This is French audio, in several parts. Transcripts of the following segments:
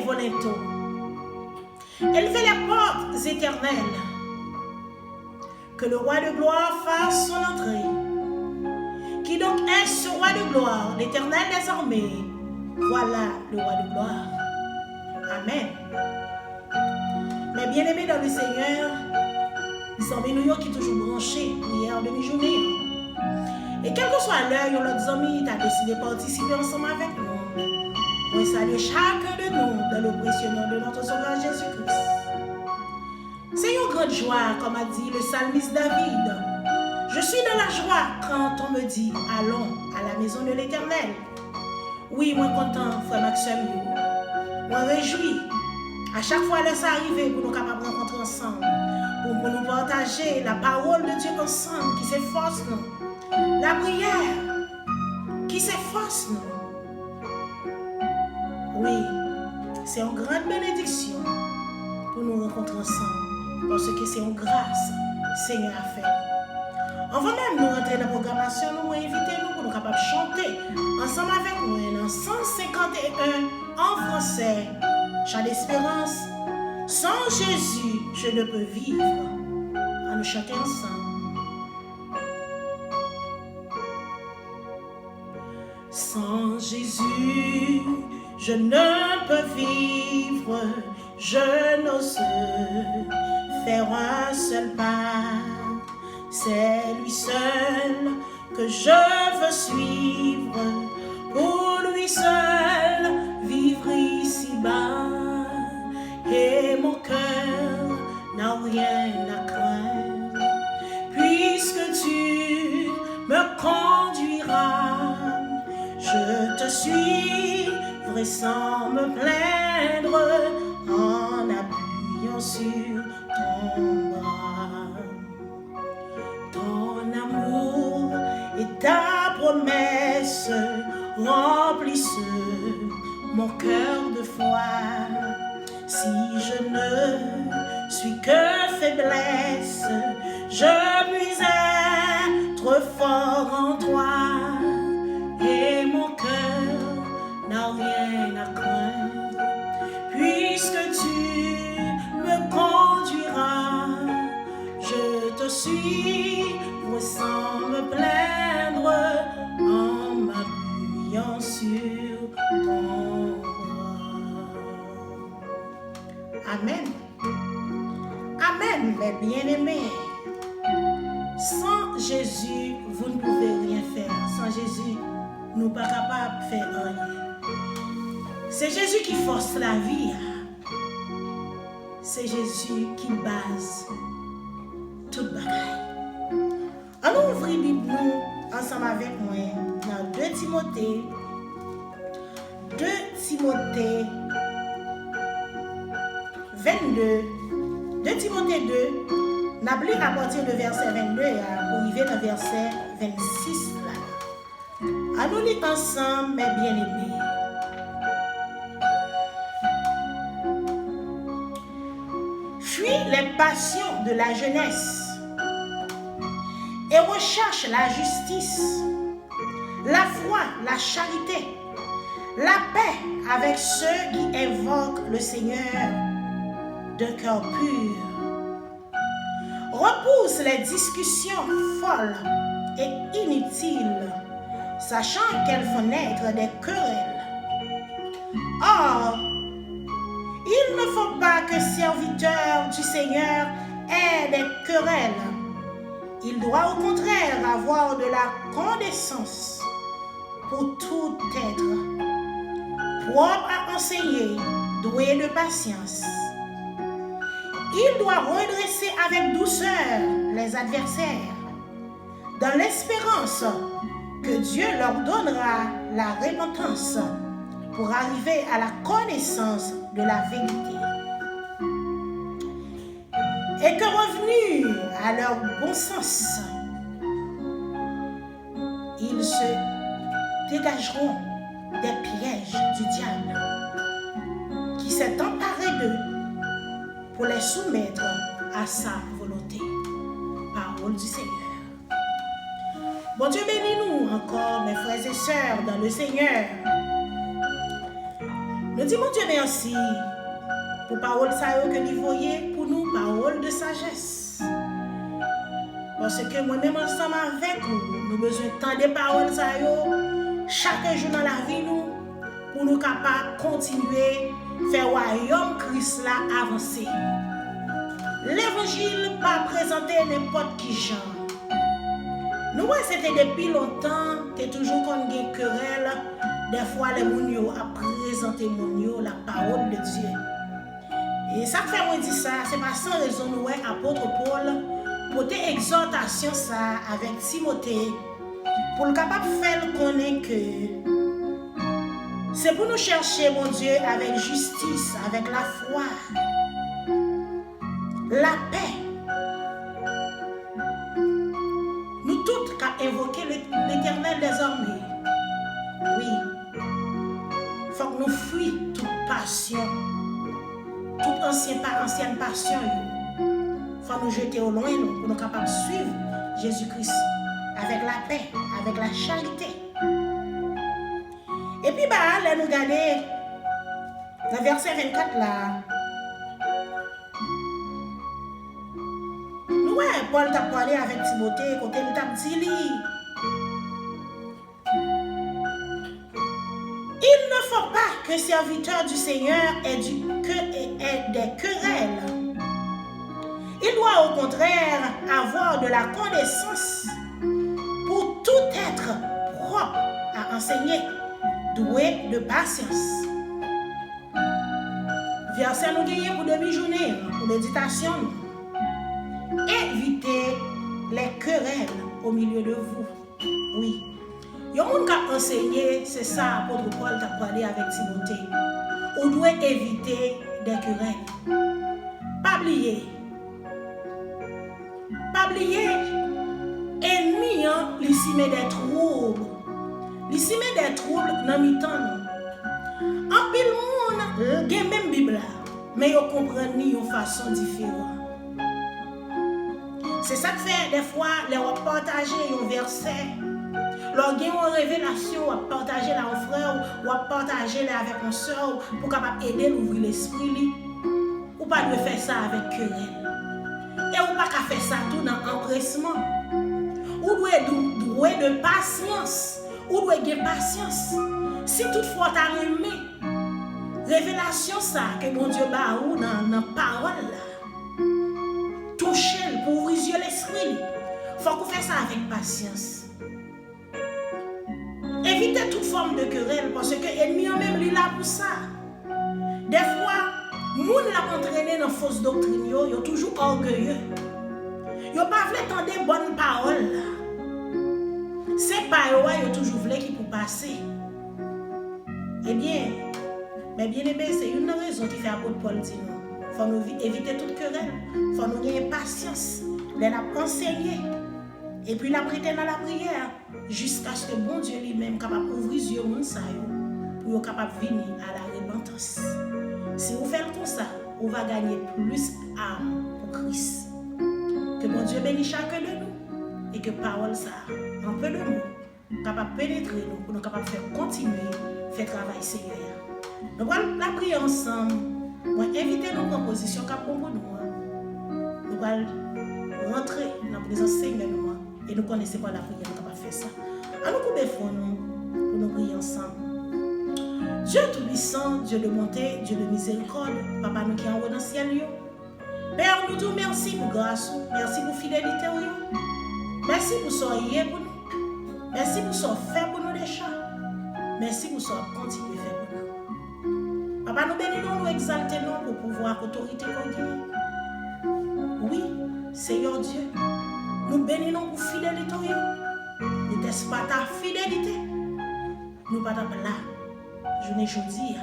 volonté. Élevez les portes éternelles. Que le roi de gloire fasse son entrée. Qui donc est ce roi de gloire, l'Éternel des armées? Voilà le roi de gloire. Amen. Mes bien-aimés dans le Seigneur, nous sommes nous qui toujours branchés, prière demi-journée. Et quelle que soit l'heure, notre ami a décidé de participer ensemble avec nous. On salue chacun de nous dans le précieux nom de notre Sauveur Jésus-Christ. C'est une grande joie, comme a dit le psalmiste David. Je suis dans la joie quand on me dit allons à la maison de l'Éternel. Oui, moi content, frère Maxime. Moi réjouis. À chaque fois, laisse arriver pour nous capables de rencontrer ensemble, pour nous partager la parole de Dieu ensemble qui s'efforce nous. La prière qui s'efforce nous. Oui, c'est une grande bénédiction pour nous rencontrer ensemble, parce que c'est une grâce, Seigneur a fait. On va même nous rentrer dans la programmation, nous inviter nous pour nous capables de chanter ensemble avec nous dans 151 en français. Chant d'espérance. Sans Jésus, je ne peux vivre. À nous chanter ensemble. Sans Jésus, je ne peux vivre. Je n'ose faire un seul pas. C'est lui seul que je veux suivre. Pour lui seul, vivre ici-bas. Et mon cœur n'a rien à craindre, puisque tu me conduiras. Je te suivrai sans me plaindre, en appuyant sur ton bras. Ton amour et ta promesse remplissent mon cœur de foi. Si je ne suis que faiblesse, je puis être fort en toi. Et mon cœur n'a rien à craindre, puisque tu me conduiras. Je te suivrai sans me plaindre, en m'appuyant sur ton bras. Amen. Amen, mes bien-aimés. Sans Jésus, vous ne pouvez rien faire. Sans Jésus, nous ne sommes pas capables de faire rien. C'est Jésus qui force la vie. C'est Jésus qui base toute bagaille. Alors, ouvrez Bible nous ensemble avec moi dans 2 Timothée. 2 Timothée 22. 2 Timothée 2. N'a plus à partir de verset 22 pour arriver dans verset 26 là. À nous lire ensemble, mes bien-aimés. Fuis les passions de la jeunesse et recherche la justice, la foi, la charité, la paix avec ceux qui invoquent le Seigneur d'un cœur pur. Repousse les discussions folles et inutiles, sachant qu'elles font naître des querelles. Or, il ne faut pas que serviteurs du Seigneur aient des querelles. Il doit au contraire avoir de la condescence pour tout être, propre à enseigner, doué de patience. Il doit redresser avec douceur les adversaires, dans l'espérance que Dieu leur donnera la repentance pour arriver à la connaissance de la vérité. Et que revenus à leur bon sens, ils se dégageront des pièges du diable qui s'est emparé d'eux pour les soumettre à sa volonté. Parole du Seigneur. Bon Dieu bénis nous encore, mes frères et sœurs, dans le Seigneur. Nous disons, mon Dieu, merci pour parole ça que nous voyons pour nous, parole de sagesse. Parce que moi-même, ensemble avec vous, nous avons besoin de tant de paroles ça chaque jour dans la vie, nous, pour nous capables de continuer à faire le royaume Christ là avancer. L'évangile pas présenté n'importe qui genre. Nous, c'était depuis longtemps que toujours qu'on a une querelle, des fois les mounios a présenté la parole de Dieu. Et ça fait moi dire ça, c'est pas sans raison nous apôtre Paul pour tes exhortations ça avec Timothée pour le capable faire connaître que c'est pour nous chercher mon Dieu avec justice, avec la foi, la paix. Nous tous qu'à invoquer l'Éternel désormais. Oui. Faut que nous fuyions toute passion, toute ancienne passion. Faut nous jeter au loin pour nous capables de suivre Jésus-Christ avec la paix, avec la charité. Et puis là nous regardons dans verset 24 là. Nous Paul t'a parlé avec Timothée quand il t'a dit il ne faut pas que serviteur du Seigneur ait des querelles. Il doit au contraire avoir de la connaissance pour tout être propre à enseigner, doué de patience. Verset nous gagnons pour demi-journée, pour méditation. Évitez les querelles au milieu de vous. Oui. Il y a un monde qui a enseigné, c'est ça, apôtre Paul t'a parlé avec Timothée. On doit éviter des querelles. Pas oublier. Pas oublier. Ennemi, il s'y met des troubles. Il s'y met des troubles dans le temps. En pile monde, il y a même Bible, mais ils comprennent de façon différente. C'est ça que fait des fois, les partager un verset. Lorsqu'il y a une révélation, on va partager avec un frère, ou va partager avec une soeur pour capable aider à ouvrir l'esprit. Ou pas de faire ça avec querelle. Et ou pas qu'à faire ça tout dans l'empressement. Ou doit de patience. Ou doit de patience. Si toutefois tu as aimé, révélation ça que mon Dieu ba ou dans la parole là. Toucher pour ouvrir l'esprit. Il faut qu'on fasse ça avec patience. Évitez toute forme de querelle parce que l'ennemi même est là pour ça. Des fois, les gens qui entraîné dans fausse doctrine, ils sont toujours orgueilleux. Ils n'ont pas voulu entendre des bonnes paroles. C'est pas eux qui ont toujours voulu qu'ils puissent passer. Eh bien, mais bien aimé, c'est une raison qui fait apôtre Paul dit non. Il faut nous éviter toute querelle. Il faut nous gagner patience. Les enseigner. Et puis la prêter dans la prière jusqu'à ce que bon Dieu lui-même capable d'ouvrir les yeux pour capable de venir à la repentance. Si vous faites comme ça, vous va gagner plus d'âme pour Christ. Que bon Dieu bénisse chacun de nous et que parole ça, un peu de mots, capable de pénétrer nous pour nous capable de faire continuer faire travail Seigneur. Nous allons la prier ensemble. Moi inviter nos propositions pour nous. Nous allons rentrer dans la présence Seigneur et nous connaissons pas la prière, nous ne pouvons pas faire ça. Alors nous coupons nous pour nous prier ensemble. Dieu tout-puissant, Dieu de bonté, Dieu de miséricorde, Papa nous qui en haut dans le ciel. Père, nous disons merci pour grâce, merci pour fidélité. Merci pour ce que pour nous. Merci pour ce que fait pour nous déjà. Merci pour ce que continue de faire pour nous. Papa, nous bénissons, nous exaltons pour pouvoir autorité qu'on gagne. Oui, Seigneur Dieu. Nous bénissons pour fidélité. Ne teste pas ta fidélité. Nous pas là. Je ne dis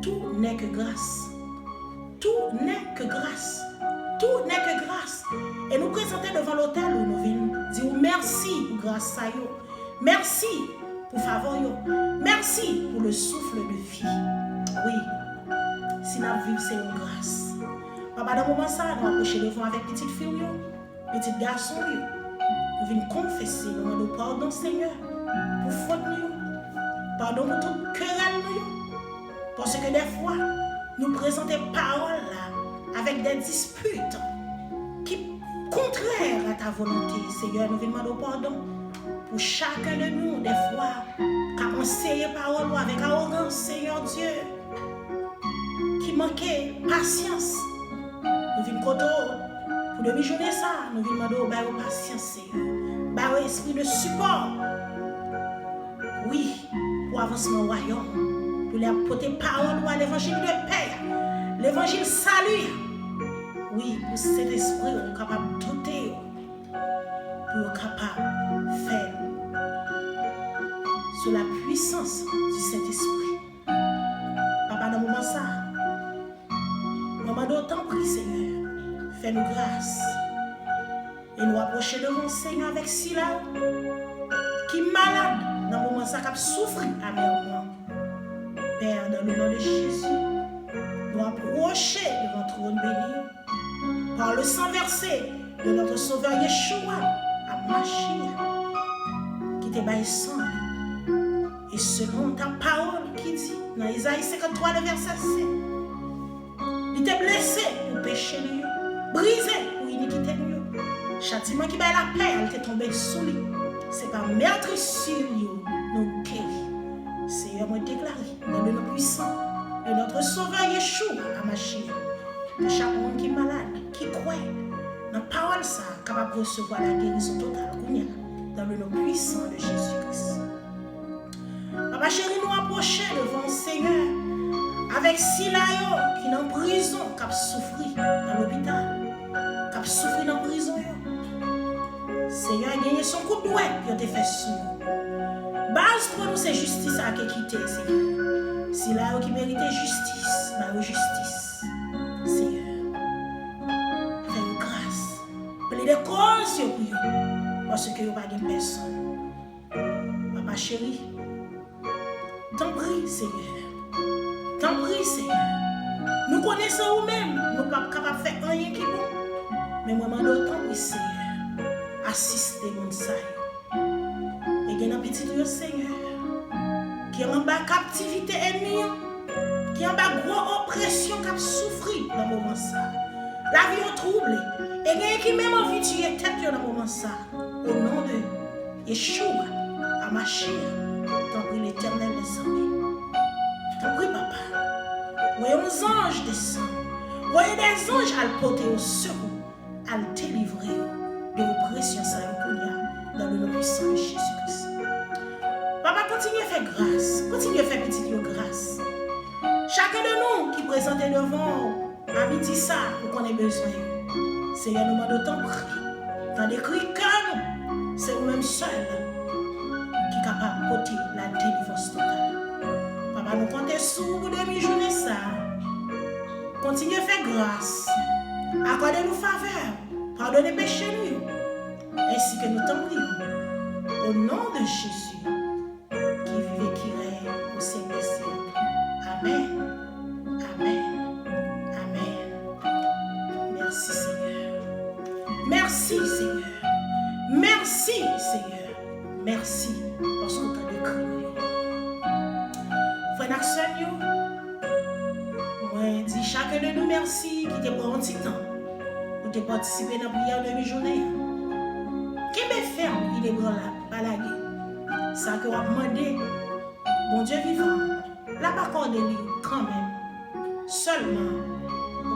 tout n'est que grâce. Tout n'est que grâce. Tout n'est que grâce. Et nous présenter devant l'autel où nous venons dire merci pour grâce à vous. Merci pour faveur. Merci pour le souffle de vie. Oui. Si nous vivons, c'est une grâce. Papa, dans le moment ça, nous approchons devant avec petite fille. Petit garçon, nous venons confesser, nous demandons pardon Seigneur pour faute nous, pardon pour toute querelle nous, Parce que des fois, nous présentons des paroles là, avec des disputes qui contraires à ta volonté. Seigneur, nous demandons pardon pour chacun de nous, des fois, qui a enseigné parole avec arrogance, Seigneur Dieu, qui manquait patience. Nous venons pour demi-journée ça, nous venons demander patience, Seigneur. Par esprit de support. Oui, pour avancement au royaume. Pour les apporter parole à l'évangile de paix. L'évangile salut. Oui, pour cet esprit, on est capable de douter. Pour être capable de faire sous la puissance du Saint-Esprit. Papa, dans le moment ça, maman d'autant prie, Seigneur, fais-nous grâce. Et nous approcher devant le Seigneur avec Sila, qui est malade dans le moment ça, qui a souffert amèrement. Père, dans le nom de Jésus, nous approcher devant le trône béni, par le sang versé de notre Sauveur Yeshua, à Machia, qui te baille sang. Et selon ta parole qui dit, dans Isaïe 53, le verset 7, il t'a blessé pour péché, brisé pour iniquité. Châtiment qui bat la paix, elle t'est tombée sous lui. C'est par meurtrissure nous guéris. Seigneur, moi déclaré dans le nom puissant de notre Sauveur Yeshua à Machia, de chaque monde qui est malade, qui croit dans la parole ça, capable de recevoir la guérison totale dans le nom puissant de Jésus-Christ. Papa chéri, nous approcher devant le Seigneur avec Silayo qui est en prison, qui a souffert dans l'hôpital, qui a souffert dans la prison. Seigneur a gagné son coup de doigt et te fait sourd. Base pour nous, c'est justice à qui quitter, Seigneur. Si là qui méritait justice, bah justice. Seigneur, fais-nous grâce. Plaidez cause sur vous, parce que vous n'avez pas de personne. Papa chéri, t'en prie, Seigneur. T'en prie, Seigneur. Nous connaissons nous-mêmes, nous ne sommes pas capables de faire rien qui est bon. Mais moi, je m'en t'en prie, Seigneur. Assister mon saï. Et il y a un petit Dieu Seigneur qui est en bas captivité ennemie, qui est en bas grosse oppression, qui a souffert dans le moment ça. La vie est troublée. Et il y a qui même envie de tuer tête dans le moment ça. Au nom de Yeshua, à Machia, t'en prie l'Éternel des armées. T'en prie papa. Voyez les anges descendre. Voyez des anges à le porter au secours, à le délivrer de l'oppression ça dans le nom puissant de Jésus-Christ. Papa, continue à faire grâce. Continue à faire petit Dieu grâce. Chacun de nous qui présente devant à midi ça, pour qu'on ait besoin. Seigneur, nous demandons tant prie. Tant d'écrit que nous, c'est nous-mêmes seuls qui sont capables de porter la délivrance totale. Papa, nous comptons sur vous demi-journée ça. Continuez à faire grâce. Accordez-nous faveur. Pardonnez péché nous. Ainsi que nous t'en prions. Au nom de Jésus, qui vive et qui règne au siècle des siècles. Amen. Amen. Amen. Merci Seigneur. Merci Seigneur. Merci Seigneur. Merci parce qu'on t'a décrit. Frère Naxon, moi dis chacun de nous merci qui te prend un petit temps. Nous te participer dans la prière de demi-journée. Qui me ferme, il est grand là, pas la guerre. Ça que vous demandé, bon Dieu vivant, là pas accordé quand même. Seulement,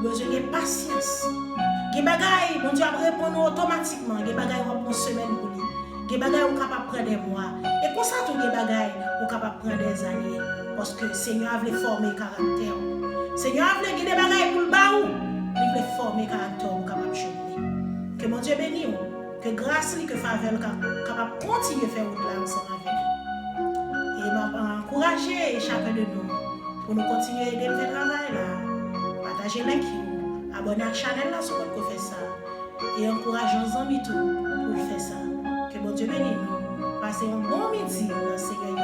vous avez besoin de patience. Les bagailles, bon Dieu a répondu automatiquement. Les bagailles vont prendre une semaine pour lui. Les bagailles vous capable prendre des mois. Et pour ça, tous les bagailles vous capable prendre des années. Parce que le Seigneur a voulu former le caractère. Le Seigneur a voulu guider des bagailles pour le baou. Il veut former le caractère pour capable cheminer. Que mon Dieu bénisse. Que grâce que faveur capable continuer à faire au-delà ensemble avec nous. Et m'a encouragé chacun de nous pour nous continuer à aider le travail là. Partager les qui abonner à la chaîne là sur pour faire ça. Et encourager nos amis tout pour faire ça. Que mon Dieu bénisse nous. Passez un bon midi dans le Seigneur.